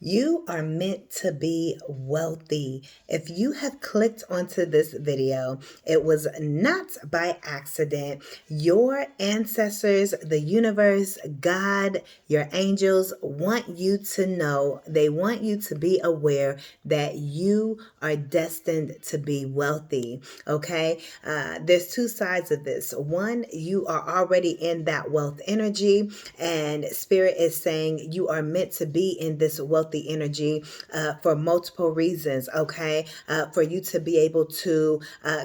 You are meant to be wealthy. If you have clicked onto this video, it was not by accident. Your ancestors, the universe, God, your angels want you to know, they want you to be aware that you are destined to be wealthy. Okay? There's two sides of this. One, you are already in that wealth energy, and Spirit is saying you are meant to be in this wealthy energy for multiple reasons. Okay, for you to be able to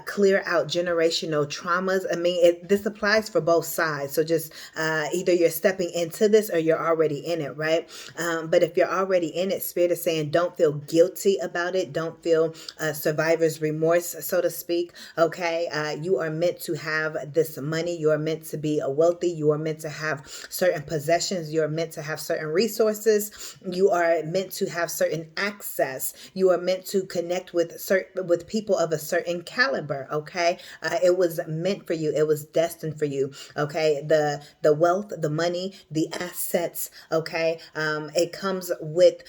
clear out generational traumas. I mean, this applies for both sides. So just either you're stepping into this or you're already in it, right? But if you're already in it, Spirit is saying don't feel guilty about it. Don't feel survivor's remorse, so to speak. Okay, you are meant to have this money. You are meant to be a wealthy. You are meant to have certain possessions. You are meant to have certain resources. You are meant to have certain access. You are meant to connect with people of a certain caliber. Okay, it was meant for you. It was destined for you. Okay, the wealth, the money, the assets. Okay, it comes with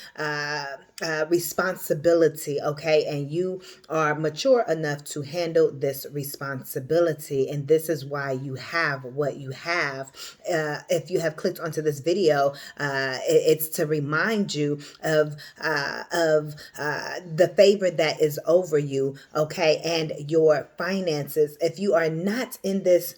responsibility. Okay, and you are mature enough to handle this responsibility, and this is why you have what you have. If you have clicked onto this video, it's to remind you of the favor that is over you. Okay, and your finances. If you are not in this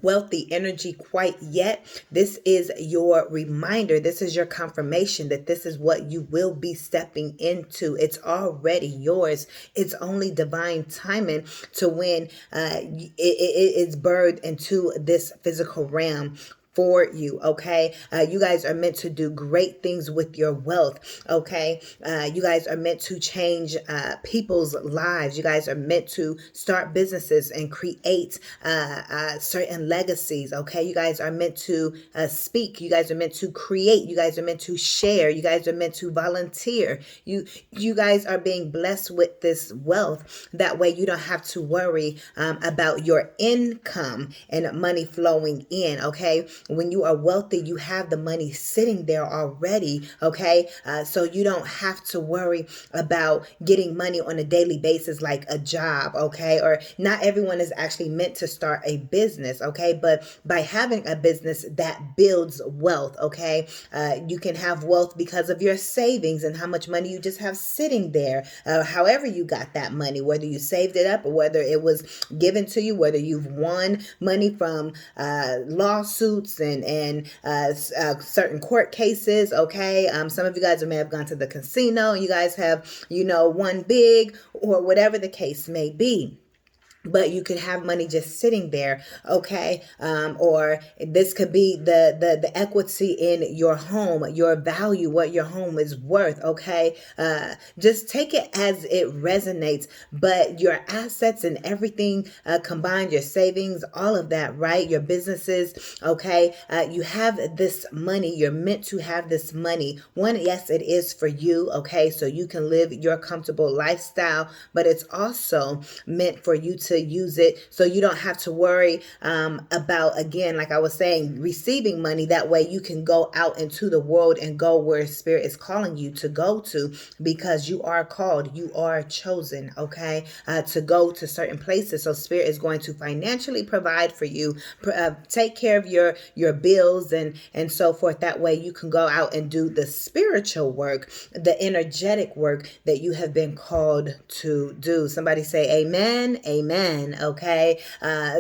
wealthy energy quite yet, this is your reminder. This is your confirmation that this is what you will be stepping into. It's already yours. It's only divine timing to when it is birthed into this physical realm for you. Okay, you guys are meant to do great things with your wealth. Okay, you guys are meant to change people's lives. You guys are meant to start businesses and create certain legacies. Okay, you guys are meant to speak. You guys are meant to create. You guys are meant to share. You guys are meant to volunteer. You guys are being blessed with this wealth. That way you don't have to worry about your income and money flowing in. Okay, when you are wealthy, you have the money sitting there already. Okay, so you don't have to worry about getting money on a daily basis like a job. Okay, or not everyone is actually meant to start a business. Okay, but by having a business that builds wealth, okay, you can have wealth because of your savings and how much money you just have sitting there. However you got that money, whether you saved it up or whether it was given to you, whether you've won money from lawsuits and certain court cases. Okay, some of you guys may have gone to the casino. You guys have, won big, or whatever the case may be. But you could have money just sitting there. Okay, or this could be the equity in your home, your value, what your home is worth. Okay, just take it as it resonates. But your assets and everything combined, your savings, all of that, right? Your businesses. Okay, you have this money. You're meant to have this money. One, yes, it is for you. Okay, so you can live your comfortable lifestyle, but it's also meant for you to use it so you don't have to worry about, again, like I was saying, receiving money. That way you can go out into the world and go where Spirit is calling you to go to, because you are called, you are chosen, okay, to go to certain places. So Spirit is going to financially provide for you, take care of your bills and so forth. That way you can go out and do the spiritual work, the energetic work that you have been called to do. Somebody say amen. Amen. Okay,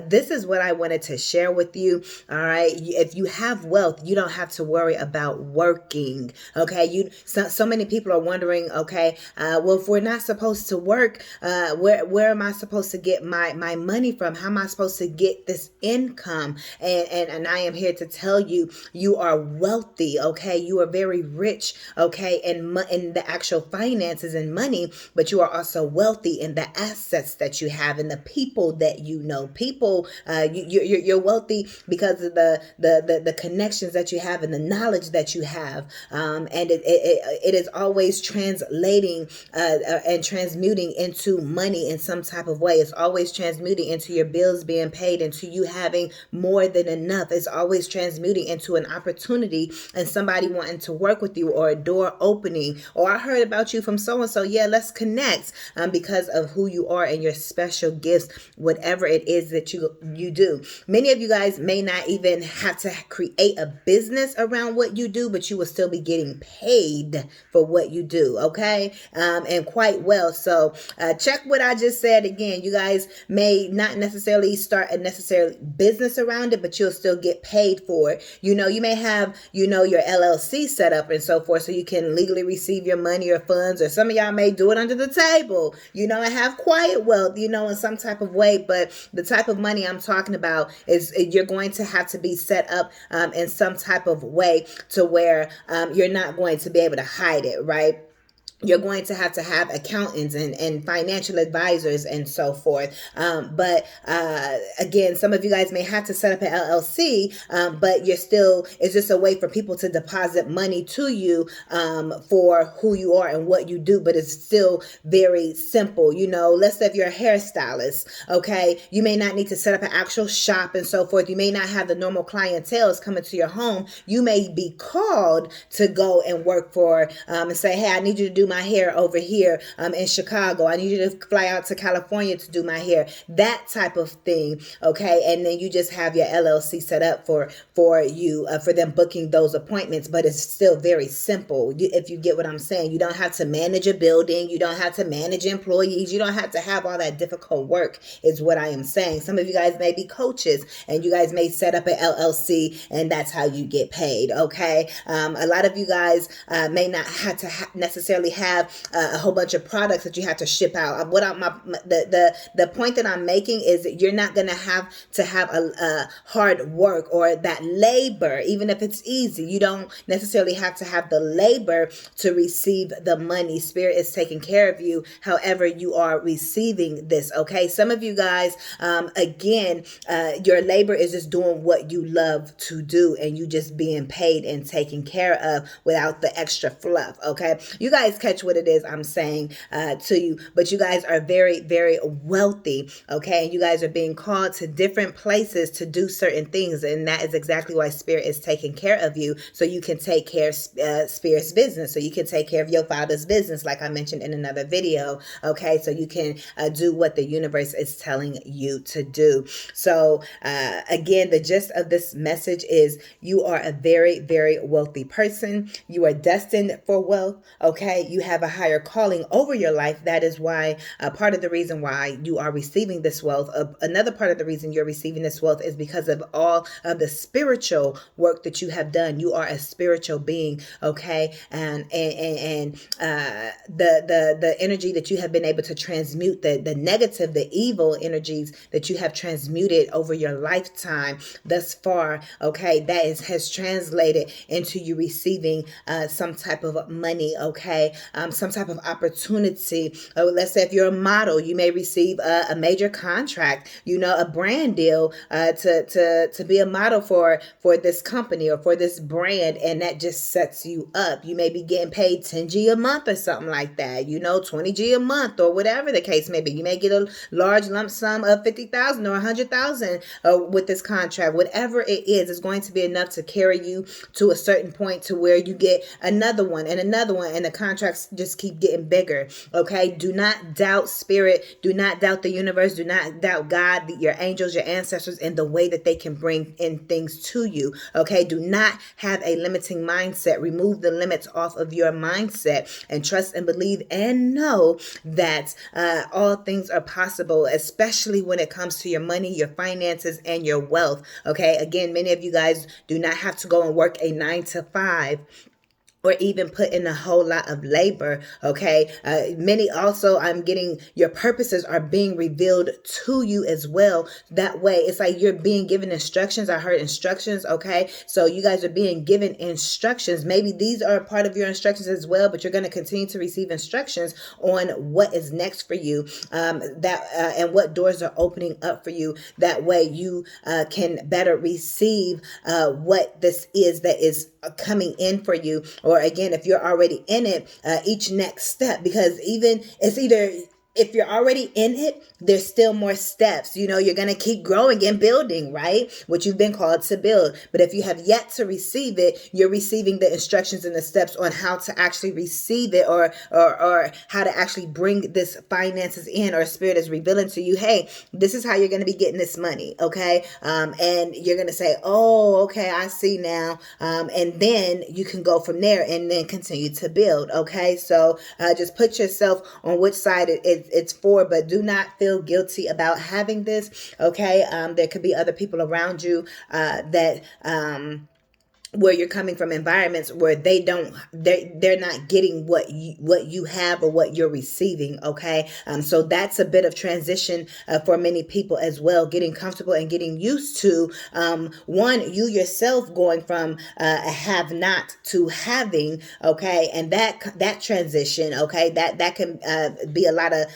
this is what I wanted to share with you. All right, if you have wealth, you don't have to worry about working. Okay, so many people are wondering, okay, well, if we're not supposed to work, where am I supposed to get my money from? How am I supposed to get this income? And I am here to tell you, you are wealthy. Okay, you are very rich. Okay, in the actual finances and money, but you are also wealthy in the assets that you have, in the people that you know. People, you're wealthy because of the connections that you have and the knowledge that you have, and it is always translating and transmuting into money in some type of way. It's always transmuting into your bills being paid, into you having more than enough. It's always transmuting into an opportunity and somebody wanting to work with you, or a door opening, or I heard about you from so and so. Yeah, let's connect, because of who you are and your special gifts, whatever it is that you do. Many of you guys may not even have to create a business around what you do, but you will still be getting paid for what you do. Okay, and quite well. So check what I just said again. You guys may not necessarily start a necessary business around it, but you'll still get paid for it. You may have, your LLC set up and so forth, so you can legally receive your money or funds, or some of y'all may do it under the table, and have quiet wealth, in some type of way. But the type of money I'm talking about is you're going to have to be set up in some type of way to where you're not going to be able to hide it, right? You're going to have accountants and financial advisors and so forth. But again, some of you guys may have to set up an LLC, but it's just a way for people to deposit money to you for who you are and what you do. But it's still very simple. Let's say if you're a hairstylist, okay, you may not need to set up an actual shop and so forth. You may not have the normal clientele coming to your home. You may be called to go and work for and say, hey, I need you to do my hair over here in Chicago. I need you to fly out to California to do my hair. That type of thing. Okay. And then you just have your LLC set up for you, for them booking those appointments. But it's still very simple. If you get what I'm saying, you don't have to manage a building. You don't have to manage employees. You don't have to have all that difficult work, is what I am saying. Some of you guys may be coaches and you guys may set up an LLC and that's how you get paid. Okay. A lot of you guys may not have to necessarily have a whole bunch of products that you have to ship out. The point that I'm making is that you're not going to have a hard work or that labor, even if it's easy. You don't necessarily have to have the labor to receive the money. Spirit is taking care of you, however you are receiving this. Okay. Some of you guys, again, your labor is just doing what you love to do and you just being paid and taken care of without the extra fluff. Okay. You guys catch what it is I'm saying to you, but you guys are very, very wealthy. Okay. And you guys are being called to different places to do certain things. And that is exactly why Spirit is taking care of you. So you can take care of Spirit's business. So you can take care of your father's business, like I mentioned in another video. Okay. So you can do what the universe is telling you to do. So again, the gist of this message is you are a very, very wealthy person. You are destined for wealth. Okay. You have a higher calling over your life. That is why part of the reason why you are receiving this wealth. Another part of the reason you're receiving this wealth is because of all of the spiritual work that you have done. You are a spiritual being. Okay. And the energy that you have been able to transmute, the negative, the evil energies that you have transmuted over your lifetime thus far. Okay. That has translated into you receiving some type of money. Okay. Some type of opportunity. Let's say if you're a model, you may receive a major contract, a brand deal to be a model for this company or for this brand. And that just sets you up. You may be getting paid 10G a month or something like that, 20G a month or whatever the case may be. You may get a large lump sum of 50,000 or 100,000 with this contract. Whatever it is going to be enough to carry you to a certain point to where you get another one and another one, and the contracts just keep getting bigger. Okay. Do not doubt Spirit. Do not doubt the universe. Do not doubt God, your angels, your ancestors, and the way that they can bring in things to you. Okay. Do not have a limiting mindset. Remove the limits off of your mindset and trust and believe and know that all things are possible, especially when it comes to your money, your finances, and your wealth. Okay. Again, many of you guys do not have to go and work a 9 to 5. or even put in a whole lot of labor. Okay. Many also, I'm getting your purposes are being revealed to you as well. That way, it's like you're being given instructions. I heard instructions. Okay. So you guys are being given instructions. Maybe these are a part of your instructions as well, but you're going to continue to receive instructions on what is next for you, and what doors are opening up for you. That way you can better receive what this is that is coming in for you. Or again, if you're already in it, each next step, because even it's either, if you're already in it, there's still more steps. You're going to keep growing and building, right? What you've been called to build. But if you have yet to receive it, you're receiving the instructions and the steps on how to actually receive it, or how to actually bring this finances in, or Spirit is revealing to you, hey, this is how you're going to be getting this money. Okay. And you're going to say, oh, okay, I see now. And then you can go from there and then continue to build. Okay. So just put yourself on which side it's for, but do not feel guilty about having this. Okay. There could be other people around you that where you're coming from, environments where they're not getting what you have or what you're receiving. Okay. So that's a bit of transition for many people as well, getting comfortable and getting used to one, you yourself going from a have not to having. Okay. And that transition, okay, that can be a lot of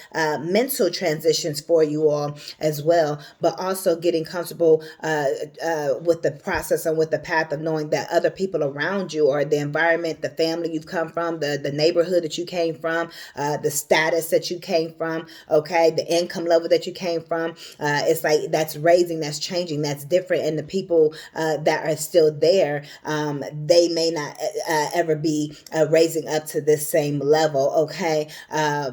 mental transitions for you all as well, but also getting comfortable with the process and with the path of knowing that other people around you, or the environment, the family you've come from, the neighborhood that you came from, the status that you came from, okay, the income level that you came from, it's like that's raising, that's changing, that's different. And the people that are still there, they may not ever be raising up to this same level. Okay.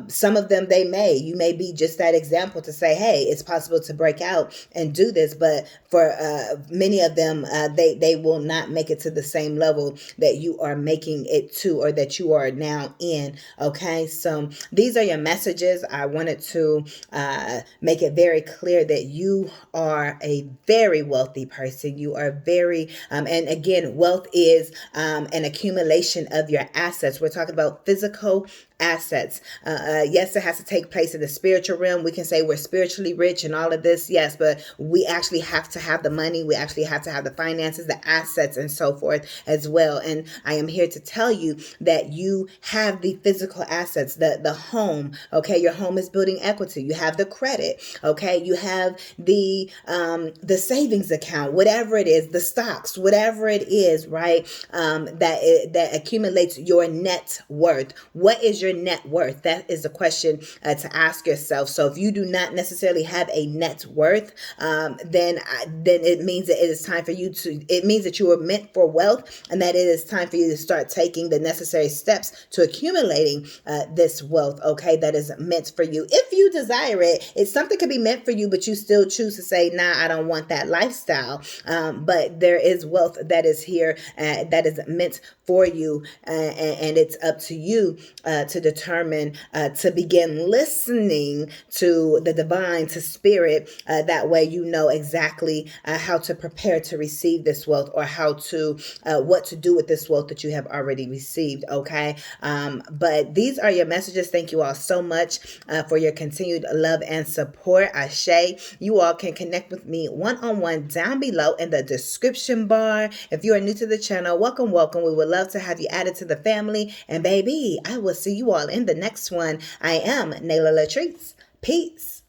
Some of them, you may be just that example to say, hey, it's possible to break out and do this. But for many of them, they will not make it to the same level that you are making it to, or that you are now in. Okay. So these are your messages. I wanted to make it very clear that you are a very wealthy person. You are very, and again, wealth is an accumulation of your assets. We're talking about physical assets. Yes, it has to take place in the spiritual realm. We can say we're spiritually rich and all of this. Yes, but we actually have to have the money. We actually have to have the finances, the assets, and so forth as well. And I am here to tell you that you have the physical assets, the home. Okay. Your home is building equity. You have the credit. Okay. You have the savings account, whatever it is, the stocks, whatever it is, right? That accumulates your net worth. What is your net worth? That is the question to ask yourself. So if you do not necessarily have a net worth, then it means that it means that you are meant for wealth, and that it is time for you to start taking the necessary steps to accumulating this wealth. Okay. That is meant for you. If you desire it, it's something could be meant for you, but you still choose to say, nah, I don't want that lifestyle. But there is wealth that is here, that is meant for you. And it's up to you to determine, to begin listening to the divine, to spirit. That way, you know exactly how to prepare to receive this wealth, or what to do with this wealth that you have already received. Okay. But these are your messages. Thank you all so much for your continued love and support. Ashe. You all can connect with me one-on-one down below in the description bar. If you are new to the channel, welcome, welcome. We would love to have you added to the family. And baby, I will see you all in the next one. I am Latrice. Peace.